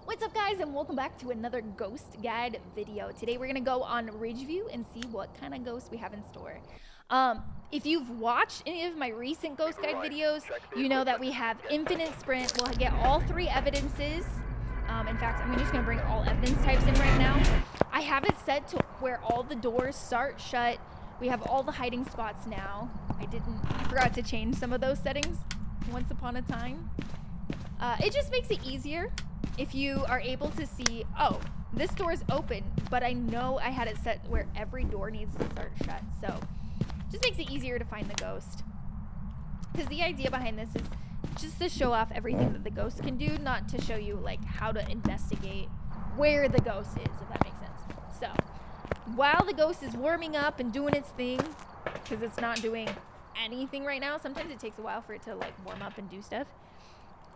What's up guys, and welcome back to another ghost guide video. Today we're gonna go on Raiju and see what kind of ghosts we have in store. If you've watched any of my recent ghost guide videos, you know that we have infinite sprint. We'll get all three evidences. In fact, I'm just gonna bring all evidence types in right now. I have it set to where all the doors start shut. We have all the hiding spots now. I forgot to change some of those settings once upon a time. It just makes it easier if you are able to see, oh, this door is open, but I know I had it set where every door needs to start shut. So just makes it easier to find the ghost. Because the idea behind this is just to show off everything that the ghost can do, not to show you like how to investigate where the ghost is, if that makes sense. So while the ghost is warming up and doing its thing, because it's not doing anything right now, sometimes it takes a while for it to like warm up and do stuff.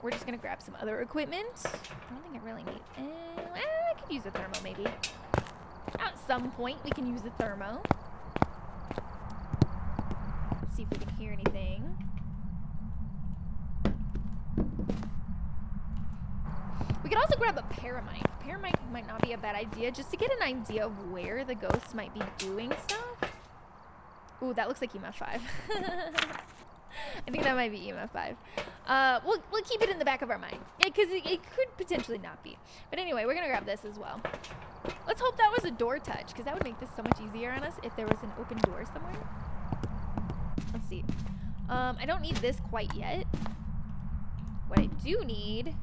We're just gonna grab some other equipment. I don't think I really need. I could use a thermo maybe. At some point, we can use a thermo. Let's see if we can hear anything. We could also grab a paramite. Paramite might not be a bad idea, just to get an idea of where the ghosts might be doing stuff. Ooh, that looks like EMF 5. I think that might be EMF 5. We'll keep it in the back of our mind. Yeah, because it could potentially not be. But anyway, we're going to grab this as well. Let's hope that was a door touch, because that would make this so much easier on us if there was an open door somewhere. Let's see. I don't need this quite yet. What I do need...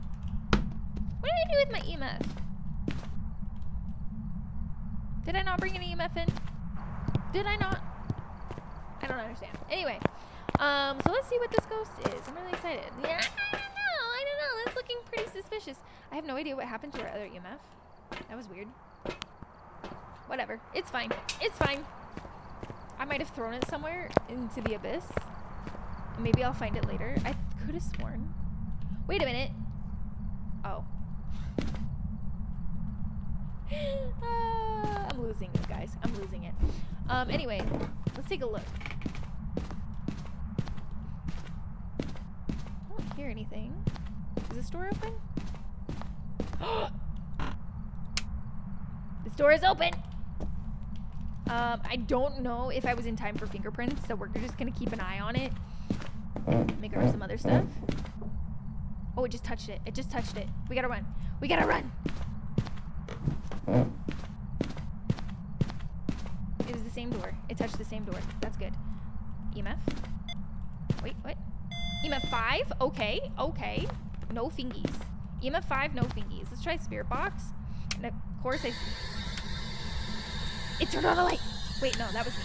What did I do with my EMF? Did I not bring an EMF in? Did I not? I don't understand. Anyway. So let's see what this ghost is. I'm really excited. Yeah, I don't know. That's looking pretty suspicious. I have no idea what happened to our other EMF. That was weird. Whatever. It's fine. It's fine. I might have thrown it somewhere into the abyss. Maybe I'll find it later. I could have sworn. Wait a minute. Oh. I'm losing it, guys. I'm losing it. Anyway, let's take a look. I don't hear anything. Is this door open? This door is open! I don't know if I was in time for fingerprints, so we're just gonna keep an eye on it. Maybe grab some other stuff. Oh, it just touched it. It just touched it. We gotta run. We gotta run! It was the same door. It touched the same door. That's good. EMF? Wait, what? EMF 5? Okay, okay. No fingies. EMF 5, no fingies. Let's try spirit box. And of course it turned on the light. Wait, no, that was me.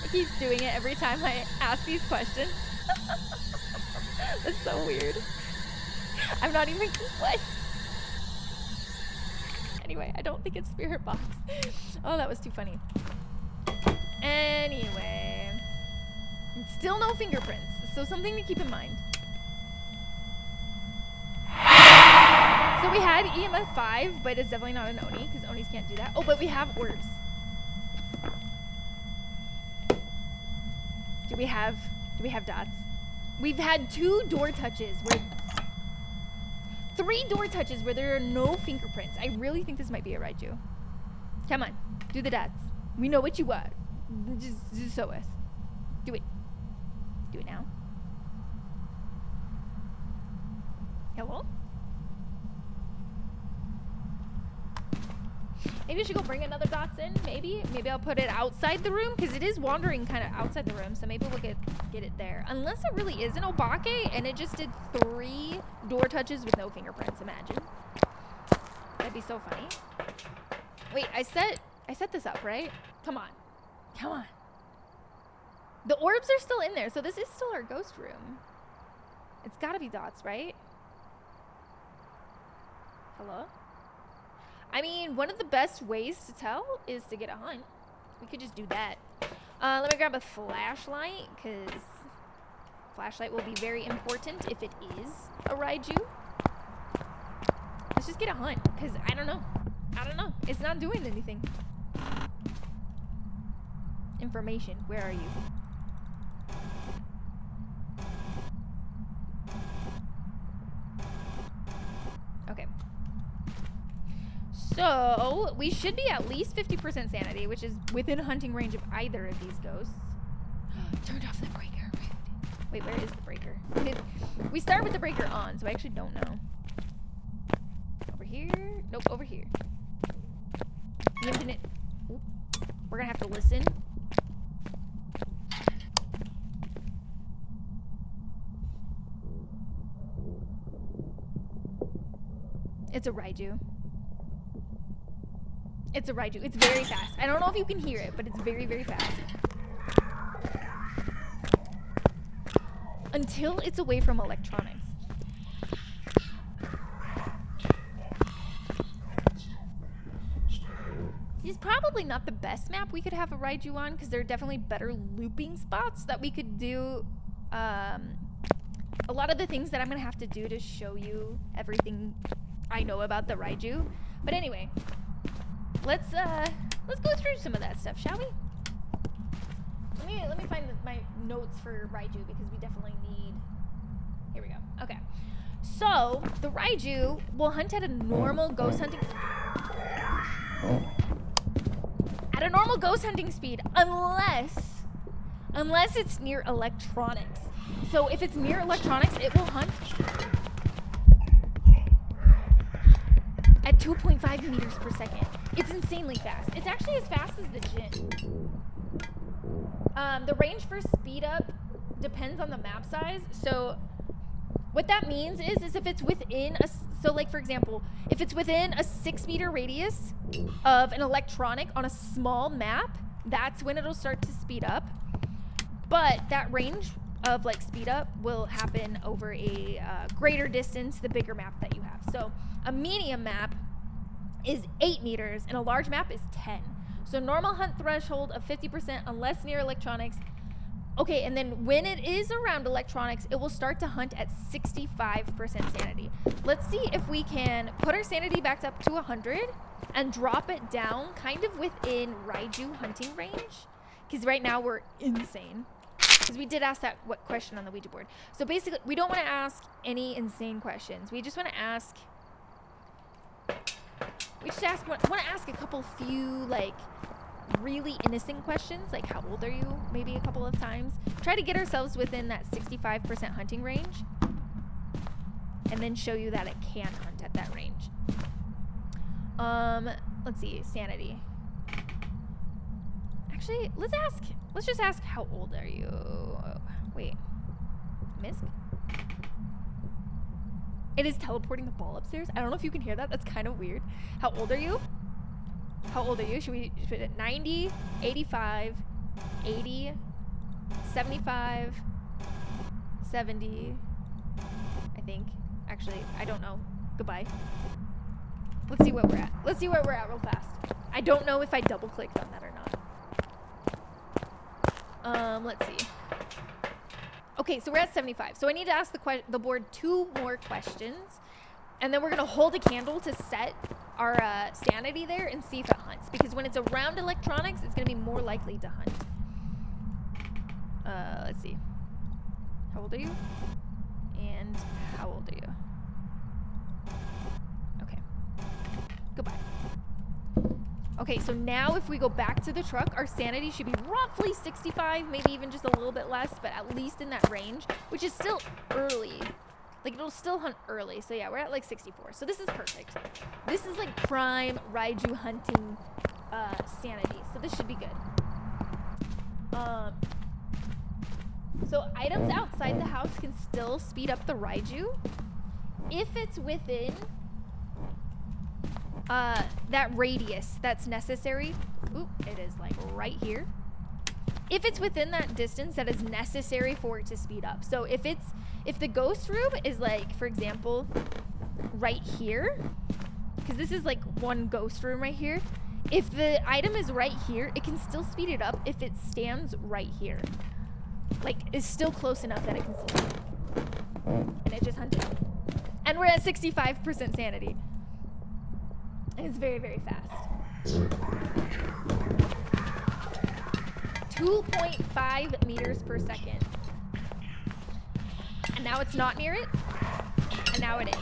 It keeps doing it every time I ask these questions. That's so weird. I'm not even... What? Anyway, I don't think it's spirit box. Oh, that was too funny. Anyway. Still no fingerprints, so something to keep in mind. So we had EMF 5, but it's definitely not an Oni, because Onis can't do that. Oh, but we have orbs. Do we have dots? We've had 2 door touches where... 3 door touches where there are no fingerprints. I really think this might be a Raiju. Come on, do the dots. We know what you want. Just show us. Do it. Do it now. Hello? Maybe I should go bring another dots in, maybe. Maybe I'll put it outside the room, because it is wandering kind of outside the room, so maybe we'll get it there. Unless it really is an Obake, and it just did 3 door touches with no fingerprints, imagine. That'd be so funny. Wait, I set this up, right? Come on. Come on. The orbs are still in there, so this is still our ghost room. It's gotta be dots, right? Hello? I mean, one of the best ways to tell is to get a hunt. We could just do that. Let me grab a flashlight, because flashlight will be very important if it is a Raiju. Let's just get a hunt, because I don't know. I don't know. It's not doing anything. Information. Where are you? Okay. So we should be at least 50% sanity, which is within hunting range of either of these ghosts. Turned off the breaker. Wait, where is the breaker? We start with the breaker on, so I actually don't know. Over here? Nope, over here. The infinite. Oop. We're gonna have to listen. It's a Raiju. It's a Raiju. It's very fast. I don't know if you can hear it, but it's very, very fast. Until it's away from electronics. It's probably not the best map we could have a Raiju on, because there are definitely better looping spots that we could do. A lot of the things that I'm going to have to do to show you everything I know about the Raiju. But anyway, let's go through some of that stuff, shall we? Let me find my notes for Raiju, because we definitely need. Here we go. Okay. So the Raiju will hunt at a normal ghost hunting. At a normal ghost hunting speed, unless it's near electronics. So if it's near electronics, it will hunt at 2.5 meters per second. It's insanely fast. It's actually as fast as the Jinn. The range for speed up depends on the map size. So what that means is if it's within a, so like for example, if it's within a 6-meter radius of an electronic on a small map, that's when it'll start to speed up. But that range of like speed up will happen over a greater distance the bigger map that you have. So a medium map is 8 meters and a large map is 10. So normal hunt threshold of 50% unless near electronics. Okay, and then when it is around electronics, it will start to hunt at 65% sanity. Let's see if we can put our sanity back up to 100 and drop it down kind of within Raiju hunting range. Because right now we're insane. Because we did ask that question on the Ouija board. So basically, we don't want to ask any insane questions. We just want to ask... want to ask a couple few, like, really innocent questions, like how old are you, maybe a couple of times. Try to get ourselves within that 65% hunting range, and then show you that it can hunt at that range. Let's see, sanity. Actually, let's just ask how old are you. Wait, Misk? It is teleporting the ball upstairs. I don't know if you can hear that. That's kind of weird. How old are you? How old are you? Should we put it 90, 85, 80, 75, 70, I think. Actually, I don't know. Goodbye. Let's see where we're at. Let's see where we're at real fast. I don't know if I double clicked on that or not. Let's see. Okay, so we're at 75. So I need to ask the board 2 more questions. And then we're going to hold a candle to set our sanity there and see if it hunts. Because when it's around electronics, it's going to be more likely to hunt. Let's see. How old are you? And how old are you? Okay. Goodbye. Okay, so now if we go back to the truck, our sanity should be roughly 65, maybe even just a little bit less, but at least in that range, which is still early. Like, it'll still hunt early. So yeah, we're at like 64. So this is perfect. This is like prime Raiju hunting sanity. So this should be good. So items outside the house can still speed up the Raiju if it's within that radius that's necessary. Oop, it is like right here. If it's within that distance that is necessary for it to speed up. So if the ghost room is like, for example, right here, because this is like one ghost room right here. If the item is right here, it can still speed it up if it stands right here. Like, it's still close enough that it can still speed up. And it just hunted. And we're at 65% sanity. And it's very, very fast. 2.5 meters per second. And now it's not near it. And now it is.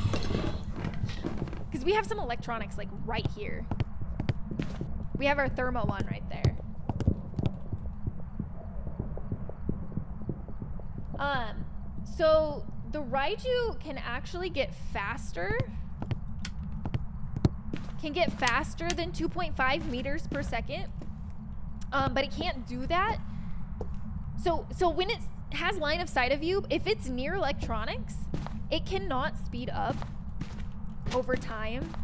Because we have some electronics like right here. We have our thermo one right there. So the Raiju can actually get faster. Can get faster than 2.5 meters per second. But it can't do that. So when it has line of sight of you, if it's near electronics, it cannot speed up over time.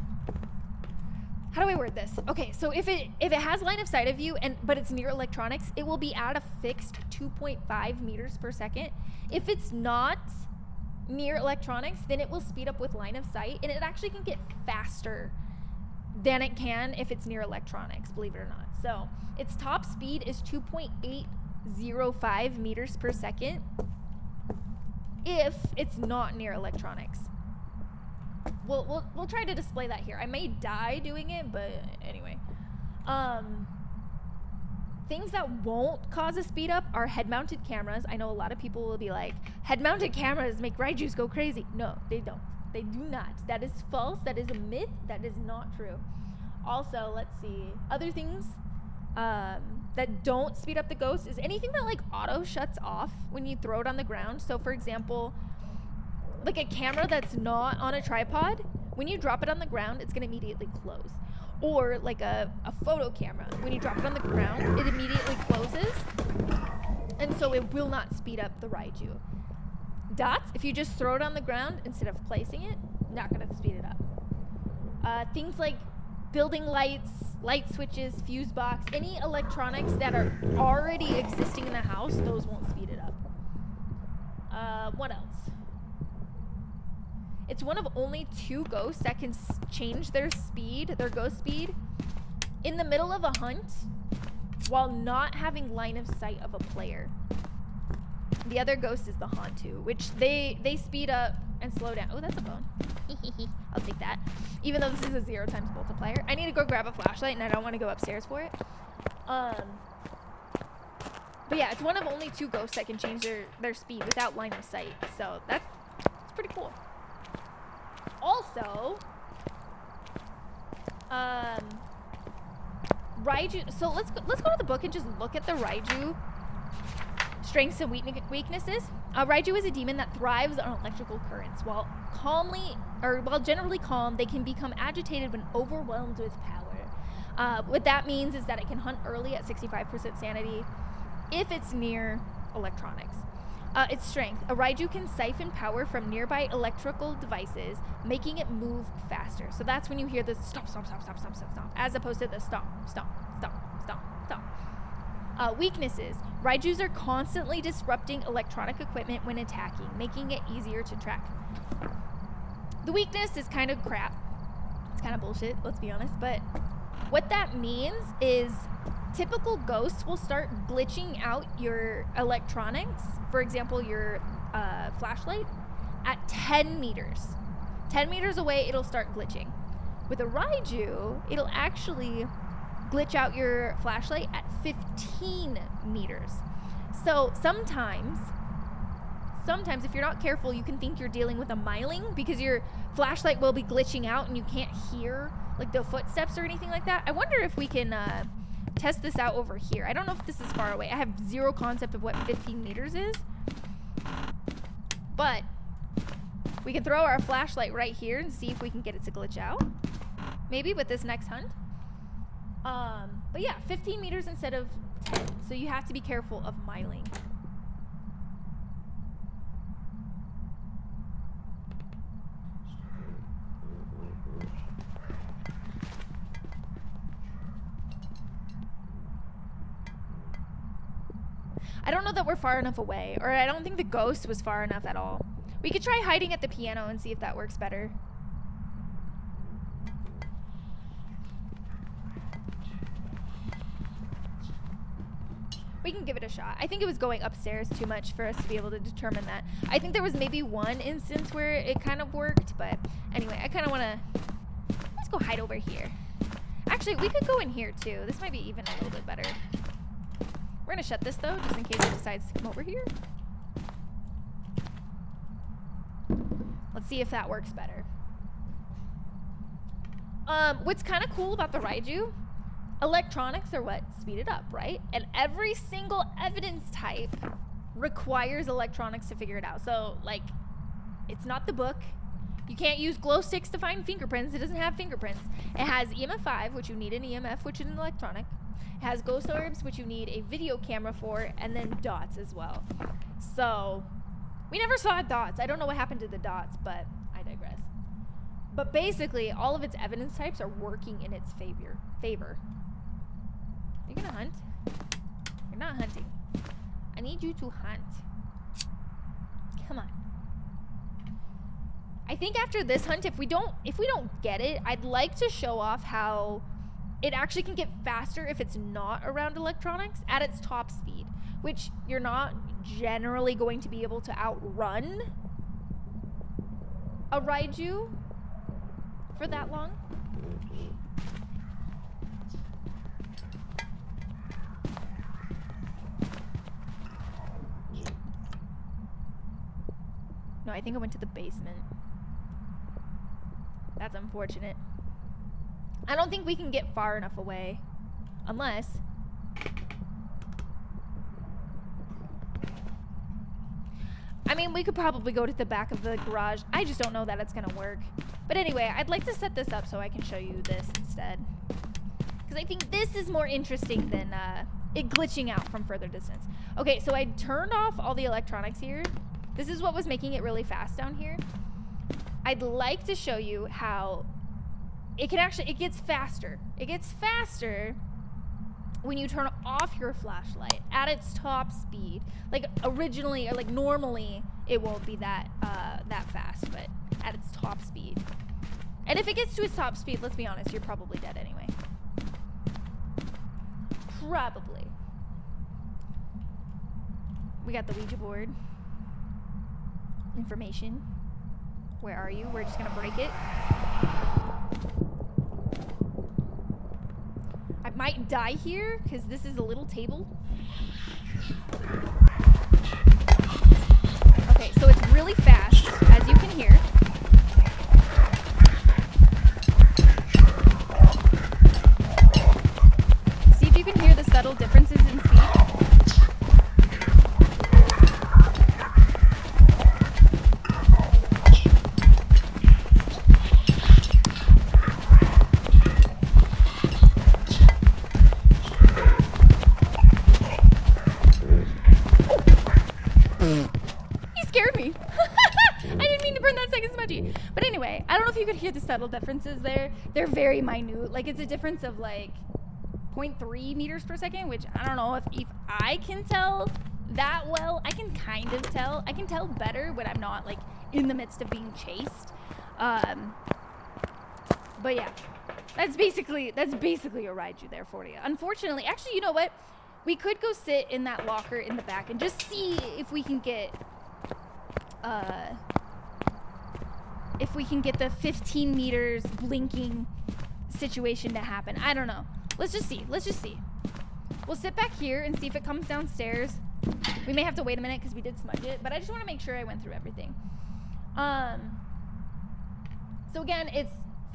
How do I word this? Okay, so if it has line of sight of you but it's near electronics, it will be at a fixed 2.5 meters per second. If it's not near electronics, then it will speed up with line of sight, and it actually can get faster than it can if it's near electronics, believe it or not. So its top speed is 2.805 meters per second if it's not near electronics. We'll try to display that here. I may die doing it, but anyway. Things that won't cause a speed up are head-mounted cameras. I know a lot of people will be like, head-mounted cameras make Raijus go crazy. No, they don't. They do not. That is false. That is a myth. That is not true. Also, let's see. Other things that don't speed up the ghost is anything that like auto shuts off when you throw it on the ground. So for example, like a camera that's not on a tripod, when you drop it on the ground, it's gonna immediately close. Or like a photo camera, when you drop it on the ground, it immediately closes, and so it will not speed up the Raiju. Dots, if you just throw it on the ground instead of placing it, not gonna speed it up. Things like building lights, light switches, fuse box, any electronics that are already existing in the house, those won't speed it up. What else? It's one of only 2 ghosts that can change their speed, their ghost speed, in the middle of a hunt while not having line of sight of a player. The other ghost is the Hantu, which they speed up and slow down. Oh, that's a bone. I'll take that. Even though this is a 0 times multiplier. I need to go grab a flashlight and I don't want to go upstairs for it. But yeah, it's one of only 2 ghosts that can change their speed without line of sight. So that's pretty cool. Also, Raiju. So let's go to the book and just look at the Raiju strengths and weaknesses. Raiju is a demon that thrives on electrical currents. While generally calm, they can become agitated when overwhelmed with power. What that means is that it can hunt early at 65% sanity if it's near electronics. Its strength. A Raiju can siphon power from nearby electrical devices, making it move faster. So that's when you hear the stop, stop, stop, stop, stop, stop, stop, as opposed to the stop, stop, stop, stop, stop. Weaknesses. Raijus are constantly disrupting electronic equipment when attacking, making it easier to track. The weakness is kind of crap. It's kind of bullshit, let's be honest. But what that means is typical ghosts will start glitching out your electronics, for example, your flashlight, at 10 meters. 10 meters away, it'll start glitching. With a Raiju, it'll actually glitch out your flashlight at 15 meters. So sometimes if you're not careful, you can think you're dealing with a myling because your flashlight will be glitching out and you can't hear like the footsteps or anything like that. I wonder if we can test this out over here. I don't know if this is far away. I have 0 concept of what 15 meters is. But we can throw our flashlight right here and see if we can get it to glitch out. Maybe with this next hunt. But yeah, 15 meters instead of 10. So you have to be careful of myling. I don't know that we're far enough away, or I don't think the ghost was far enough at all. We could try hiding at the piano and see if that works better. We can give it a shot. I think it was going upstairs too much for us to be able to determine that. I think there was maybe one instance where it kind of worked, but anyway, I kind of want to... Let's go hide over here. Actually, we could go in here too. This might be even a little bit better. We're going to shut this though, just in case it decides to come over here. Let's see if that works better. What's kind of cool about the Raiju, electronics are what speed it up, right? And every single evidence type requires electronics to figure it out. So, like, it's not the book. You can't use glow sticks to find fingerprints. It doesn't have fingerprints. It has EMF5, which you need an EMF, which is an electronic. It has ghost orbs, which you need a video camera for, and then dots as well. So, we never saw dots. I don't know what happened to the dots, but I digress. But basically, all of its evidence types are working in its favor. You're gonna hunt? You're not hunting. I need you to hunt. Come on. I think after this hunt, if we don't get it, I'd like to show off how it actually can get faster if it's not around electronics at its top speed, which you're not generally going to be able to outrun a Raiju for that long. No, I think I went to the basement. That's unfortunate. I don't think we can get far enough away. Unless... I mean, we could probably go to the back of the garage. I just don't know that it's gonna work. But anyway, I'd like to set this up so I can show you this instead. Because I think this is more interesting than it glitching out from further distance. Okay, so I turned off all the electronics here. This is what was making it really fast down here. I'd like to show you how it gets faster. It gets faster when you turn off your flashlight at its top speed. Like originally, or like normally, it won't be that fast, but at its top speed. And if it gets to its top speed, let's be honest, you're probably dead anyway. Probably. We got the Ouija board. Information. Where are you? We're just gonna break it. I might die here because this is a little table. Okay, so it's really fast, as you can hear. See if you can hear the subtle differences in speed. But anyway, I don't know if you could hear the subtle differences there. They're very minute. Like, it's a difference of like 0.3 meters per second, which I don't know if I can tell that well. I can kind of tell. I can tell better when I'm not like in the midst of being chased. But yeah, that's basically a Raiju there for you. Unfortunately, actually, you know what? We could go sit in that locker in the back and just see if we can get the 15 meters blinking situation to happen. I don't know. Let's just see. We'll sit back here and see if it comes downstairs. We may have to wait a minute because we did smudge it, but I just want to make sure I went through everything. So again, it's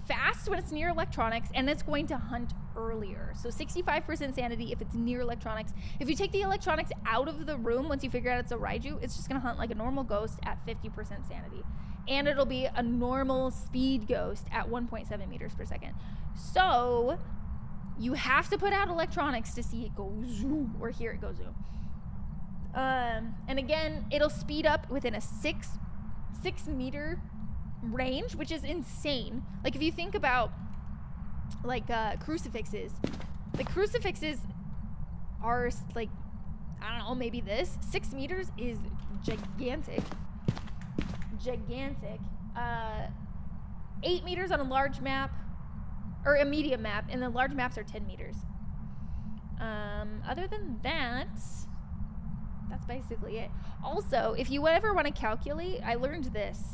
fast when it's near electronics, and it's going to hunt earlier. So 65% sanity if it's near electronics. If you take the electronics out of the room, once you figure out it's a Raiju, it's just going to hunt like a normal ghost at 50% sanity. And it'll be a normal speed ghost at 1.7 meters per second. So you have to put out electronics to see it go zoom or hear it go zoom. And again, it'll speed up within a 6 meter range, which is insane. Like if you think about like crucifixes, the crucifixes are like, I don't know, maybe this 6 meters is gigantic. 8 meters on a large map, or a medium map, and the large maps are 10 meters. Other than that, that's basically it. Also, if you ever want to calculate, I learned this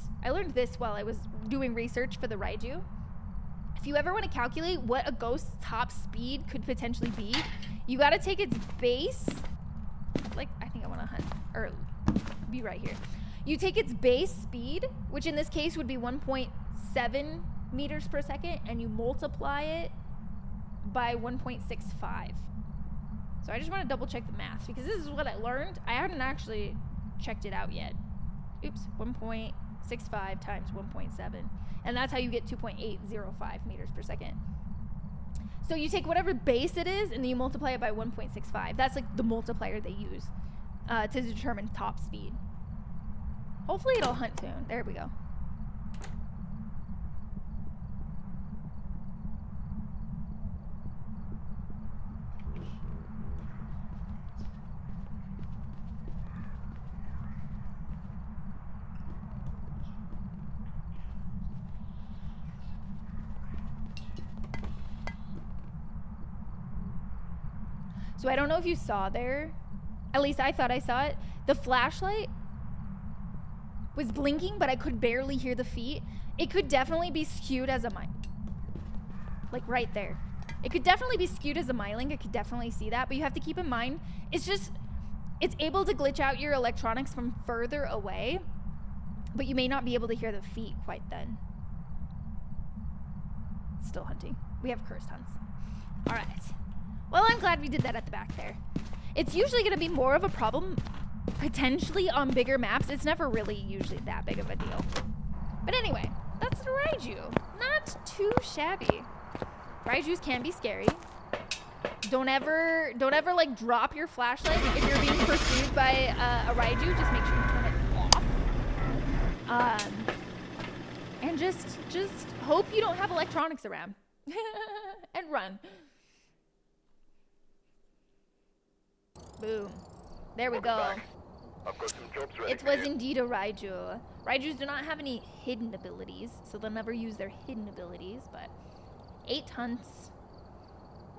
while I was doing research for the Raiju. If you ever want to calculate what a ghost's top speed could potentially be, you got to take its base. Like, I think I want to hunt, or be right here. You take its base speed, which in this case would be 1.7 meters per second and you multiply it by 1.65. So I just want to double check the math because this is what I learned. I hadn't actually checked it out yet. Oops, 1.65 times 1.7. And that's how you get 2.805 meters per second. So you take whatever base it is and then you multiply it by 1.65. That's like the multiplier they use to determine top speed. Hopefully it'll hunt soon. There we go. So I don't know if you saw there, at least I thought I saw it. The flashlight was blinking, but I could barely hear the feet. It could definitely be skewed as a like right there. It could definitely be skewed as a MyLink. I could definitely see that, but you have to keep in mind, it's able to glitch out your electronics from further away, but you may not be able to hear the feet quite then. Still hunting. We have cursed hunts. All right. Well, I'm glad we did that at the back there. It's usually going to be more of a problem, potentially, on bigger maps. It's never really usually that big of a deal. But anyway, that's the Raiju. Not too shabby. Raijus can be scary. Don't ever like drop your flashlight if you're being pursued by a Raiju. Just make sure you turn it off. And just hope you don't have electronics around. And run. Boom. There we go. It was indeed a Raiju. Raijus do not have any hidden abilities, so they'll never use their hidden abilities, but 8 hunts.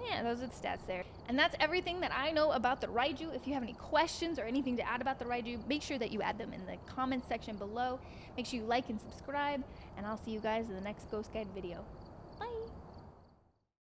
Yeah, those are the stats there. And that's everything that I know about the Raiju. If you have any questions or anything to add about the Raiju, make sure that you add them in the comments section below. Make sure you like and subscribe, and I'll see you guys in the next Ghost Guide video.